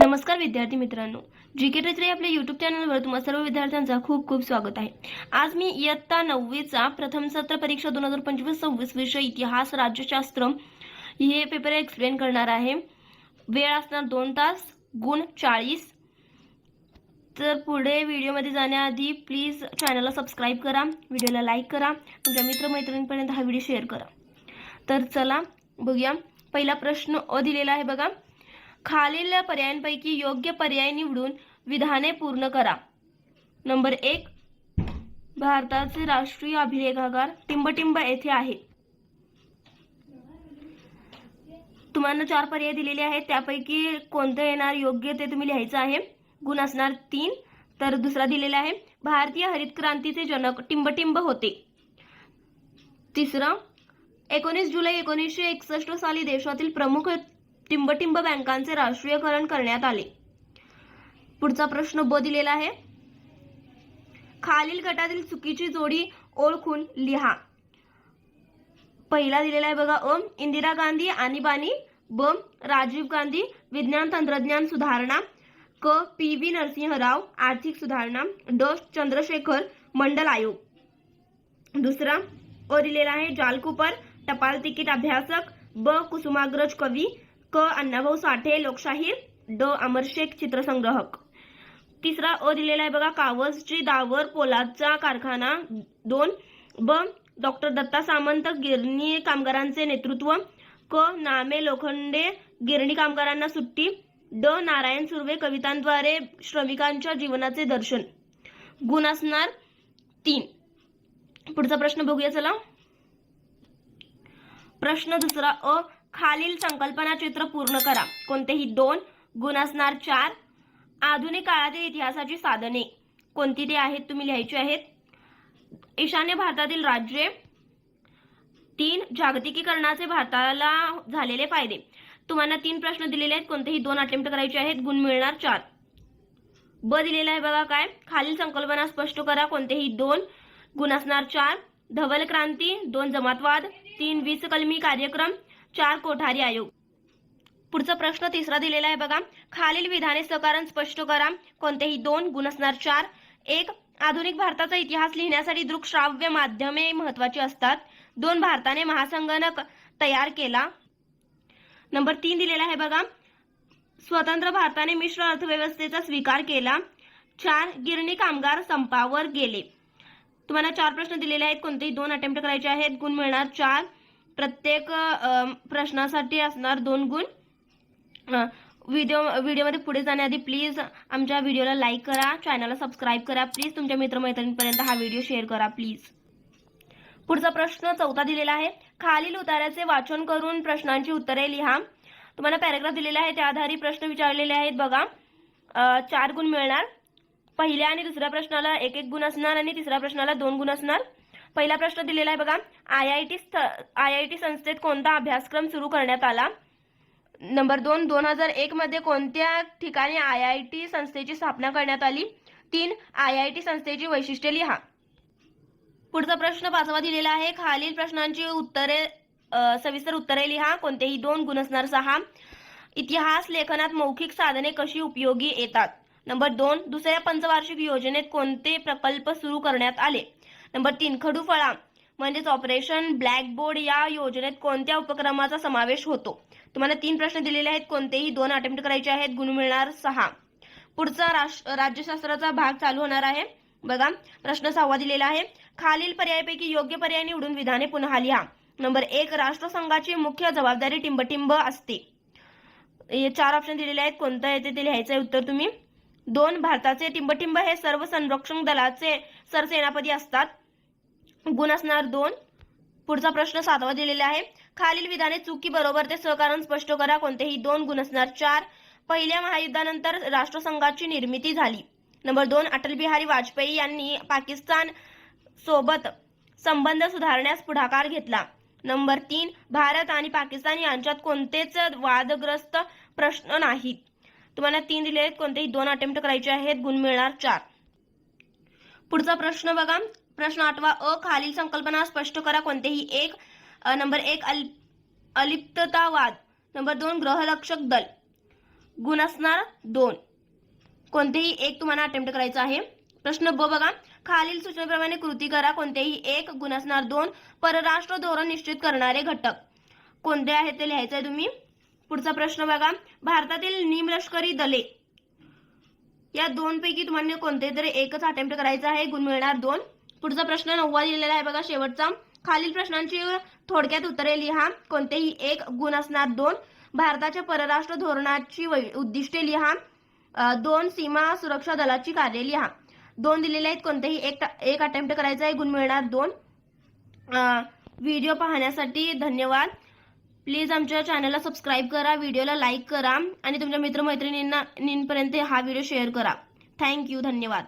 नमस्कार विद्यार्थी मित्रांनो, जीके टीचर आपल्या यूट्यूब चॅनलवर तुम्हा सर्व विद्यार्थ्यांचा खूप खूप स्वागत आहे। आज मी इयत्ता 9वीचा प्रथम सत्र परीक्षा 2025-26 विषय इतिहास राज्यशास्त्र हे पेपर एक्सप्लेन करणार आहे। वेळ असणार 2 तास, गुण 40। तर पुढे व्हिडिओमध्ये जाण्याआधी प्लीज चॅनलला सबस्क्राइब करा, व्हिडिओला लाईक करा, तुमच्या मित्रमैत्रिणींपर्यंत हा व्हिडिओ शेअर करा। तर चला बघूया। पहिला प्रश्न अ दिलेला आहे बघा। खालील पर्यायांपैकी योग्य पर्याय निवडून विधाने पूर्ण करा। नंबर 1, भारताचे राष्ट्रीय अभिलेखागार टिंबटिंब येथे आहे। तुम्हाला 4 पर्याय दिलेले आहेत, त्यापैकी कोणतं येणार योग्य ते तुम्ही लिहायचं आहे। गुण असणार 3। तर दुसरा दिलेला आहे, भारतीय हरित क्रांतीचे जनक टिंबटिंब होते। तिसरा, 19 जुलै 1961 साली देशातील प्रमुख टिंबटिंब बँकांचे राष्ट्रीयकरण करण्यात आले। पुढचा प्रश्न ब दिलेला आहे, खालील गटातील चुकीची जोडी ओळखून लिहा। पहिला दिलेला आहे बघा, अ इंदिरा गांधी आणीबाणी, ब राजीव गांधी विज्ञान तंत्रज्ञान सुधारणा, क पी.व्ही. नरसिंह राव आर्थिक सुधारणा, ड चंद्रशेखर मंडल आयोग। दुसरा अ दिलेला आहे, जाल कुपर टपाल तिकीट अभ्यासक, ब कुसुमाग्रज कवी, क अण्णाभाऊ साठे लोकशाहीर, ड अमरशेख चित्रसंग्राहक। तिसरा अ दिलेला आहे बघा, कावसची दावर पोलादचा कारखाना 2, ब डॉक्टर दत्ता सामंत गिरणी कामगारांचे नेतृत्व, क नामे लोखंडे गिरणी कामगारांना सुट्टी, ड नारायण सुर्वे कवितांद्वारे श्रमिकांच्या जीवनाचे दर्शन। गुण असणार 3। पुढचा प्रश्न बघूया चला। प्रश्न दुसरा अ, खालील संकल्पना चित्र पूर्ण करा। कोणतेही 2। गुण असणार 4। आधुनिक काळातील इतिहासाची साधने कोणती ते आहेत तुम्ही लिहायची आहेत। ईशान्य भारतातील राज्ये। 3, जागतिकीकरणाचे भारताला झालेले फायदे। तुम्हाला 3 प्रश्न दिलेले आहेत, कोणतेही 2 अटेम्प्ट करायचे आहेत, गुण मिळणार 4। ब दिलेला आहे बघा काय, खालील संकल्पना स्पष्ट करा। कोणतेही 2, गुण असणार 4। धवल क्रांती, 2 जमातवाद, 3 20 कलमी कार्यक्रम, 4 कोठारी आयोग। पुढचा प्रश्न तिसरा दिलेला आहे बघा, खालील विधाने सकारण स्पष्ट करा। कोणतेही 2, गुण असणार 4। 1, आधुनिक भारताचा इतिहास लिहिण्यासाठी दृकश्राव्य माध्यमे महत्वाची असतात। 2, भारताने महासंगणक तयार केला। नंबर 3 दिलेला आहे बघा, स्वतंत्र भारताने मिश्र अर्थव्यवस्थेचा स्वीकार केला। 4, गिरणी कामगार संपावर गेले। तुम्हाला 4 प्रश्न दिलेले आहेत, कोणतेही 2 अटेम्प्ट करायचे आहेत, गुण मिळणार 4। प्रत्येक प्रश्नासाठी असणार 2 गुण। व्हिडिओमध्ये पुढे जाण्याआधी प्लीज आमच्या व्हिडिओला लाईक करा, चॅनलला सबस्क्राइब करा, प्लीज तुमच्या मित्रमैत्रिणींपर्यंत हा व्हिडिओ शेअर करा प्लीज। पुढचा प्रश्न चौथा दिलेला आहे, खालील उतार्याचे वाचन करून प्रश्नांची उत्तरे लिहा। तुम्हाला पॅराग्राफ दिलेला आहे, त्या आधारे प्रश्न विचारलेले आहेत बघा। 4 गुण मिळणार। पहिल्या आणि दुसऱ्या प्रश्नाला 1-1 गुण असणार आणि तिसऱ्या प्रश्नाला 2 गुण असणार। पहिला प्रश्न दिलेला आहे बघा, आयआयटी संस्थेत कोणता अभ्यासक्रम सुरू करण्यात आला। नंबर 2, 2001 मध्ये कोणत्या ठिकाणी आयआयटी संस्थेची स्थापना करण्यात आली। 3, आयआयटी संस्थेची वैशिष्ट्ये लिहा। पुढचा प्रश्न 5वा दिलेला आहे, खालील प्रश्नांची उत्तरे सविस्तर उत्तरे लिहा। कोणतेही 2, गुण असणार 6। इतिहास लेखनात मौखिक साधने कशी उपयोगी येतात। नंबर 2, दुसऱ्या पंचवार्षिक योजनेत कोणते प्रकल्प सुरू करण्यात आले। नंबर 3, खडूफळा म्हणजेच ऑपरेशन ब्लॅकबोर्ड या योजनेत कोणत्या उपक्रमाचा समावेश होतो। तुम्हाला 3 प्रश्न दिलेले आहेत, कोणतेही 2 अटेम्प्ट करायचे आहेत, गुण मिळणार 6। पुढचा राज्यशास्त्राचा भाग चालू होणार आहे बघा। प्रश्न 6वा दिलेला आहे, खालील पर्यायापैकी योग्य पर्याय निवडून विधाने पुन्हा लिहा। नंबर 1, राष्ट्रसंघाची मुख्य जबाबदारी टिंबटिंब असते। हे 4 ऑप्शन दिलेले आहेत, कोणतं येते ते लिहायचं आहे उत्तर तुम्ही। 2, भारताचे टिंबटिंब हे सर्व संरक्षण दलाचे सरसेनापती असतात। गुण असणार 2। पुढचा प्रश्न 7वा दिलेला आहे, खालील विधाने चुकी बरोबर ते सहकारण स्पष्ट करा। कोणतेही 2, गुण असणार 4। पहिल्या महायुद्धानंतर राष्ट्रसंघाची निर्मिती झाली। नंबर 2, अटल बिहारी वाजपेयी यांनी पाकिस्तान सोबत संबंध सुधारण्यास पुढाकार घेतला। नंबर 3, भारत आणि पाकिस्तान यांच्यात कोणतेच वादग्रस्त प्रश्न नाहीत। तुम्हाला 3 दिले आहेत, कोणतेही 2 अटेम्प्ट करायचे आहेत, गुण मिळणार 4। पुढचा प्रश्न बघा, प्रश्न 8वा अ, खालील संकल्पना स्पष्ट करा। कोणतेही 1, नंबर 1 अलिप्ततावाद, नंबर 2 ग्रहरक्षक दल, गुण असणार 2. कोणतेही एक तुम्हाला अटेम्प्ट करायचं आहे. प्रश्न ब बघा, खालील सूचनेप्रमाणे कृती करा. कोणतेही एक, गुण असणार 2. परराष्ट्र धोरण निश्चित करणारे घटक कोणते आहेत ते लिहायचं आहे तुम्ही. पुढचा प्रश्न बघा, भारतातील निमलष्करी दले या 2 पैकी तुम्हाला कोणते तरी एकच अटेम्प्ट करायचं आहे. गुण मिळणार 2. पुढचा प्रश्न 9वा दिलेला आहे बघा, शेवटचा. खालील प्रश्नांची थोडक्यात उत्तरे लिहा. कोणतेही एक, गुण असणार 2. भारताच्या परराष्ट्र धोरणाची उद्दिष्टे लिहा. 2 सीमा सुरक्षा दलाची कार्य लिहा. 2 दिलेले आहेत, कोणतेही एक अटेम्प्ट करायचा आहे. गुण मिळणार 2. व्हिडिओ पाहण्यासाठी धन्यवाद. प्लीज आमच्या चॅनलला सबस्क्राईब करा, व्हिडिओला लाईक करा आणि तुमच्या मित्रमैत्रिणींपर्यंत हा व्हिडिओ शेअर करा. थँक्यू, धन्यवाद.